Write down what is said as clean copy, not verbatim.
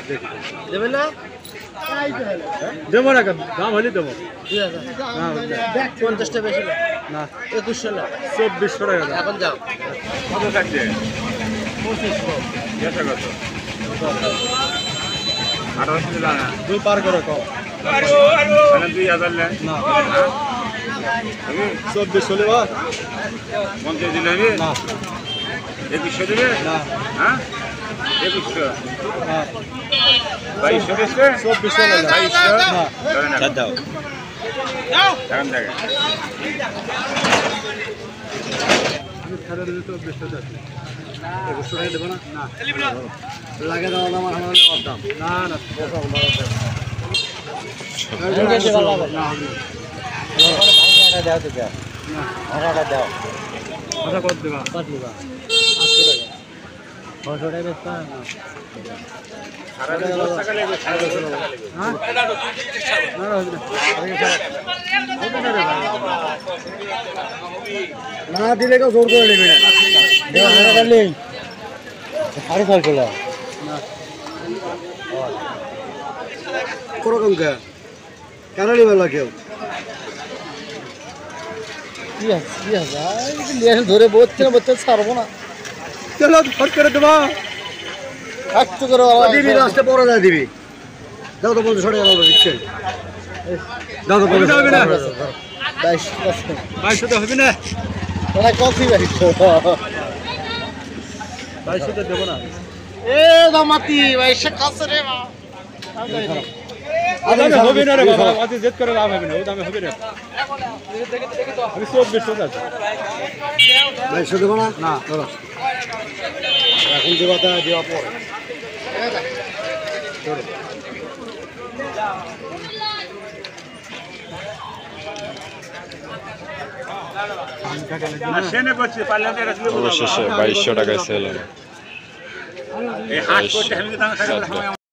দেবেন না? দেবো না কেন, দাম হলে দেবো। 50টা বেশি না। না 2100 না। 2400 টাকা দাম। এখন যাও। কত থাকছে 2500। এটা কত 1800 দিলাম না 2 পার করে কম। তাহলে 2000 নেন না আমি 2400 লেবা 50 দিলে আমি না 2100 দিবে না হ্যাঁ 2100 না 2200 দিচ্ছে 2400 লেবা 2200 না ধরে না দাও এখন দেখেন ছাড়া দিলে 2400 টাকা 2100 টাকা দেব না না লাগে দাও আমার আমার দাম। না না দাও তো দাও। টাকা দাও। কথা কত দেবা কত নিবা? 800 টাকা। 600 টাকা বেচতা না। সারা 10 টাকা লাগবে 10 টাকা লাগবে হ্যাঁ না না না দিলে কেউ জোর করে নেবে না। দেওয়া হারা করলে আরো ফল করল কোরকম কে কেন নিবে না কেউ ধরে বসছে বসতে ছাড়বো না চলো ফট করে দেবা একটু করে দিবি লাস্টে পরে যা দিবি দাও তো 50 টাকা দাও দিচ্ছেন দাও তো 50 হবে না। 22 2200 তো হবে না তোরা কফি ভাই 2200 তো দেব না এ দামাতি ভাই সে কাছে রে দামে হবে না রে বাবা আজ জেদ করে লাভ হবে না ও দামে হবে না আমি 2400 আছে ভাই শুধু না না এখন দেওয়া তা দেওয়া পরে সেনে করছি পারলে তো এটা ছিল অবশেষে 2200 টাকায় সেল হলো এই হাট করতে আমি তো দাম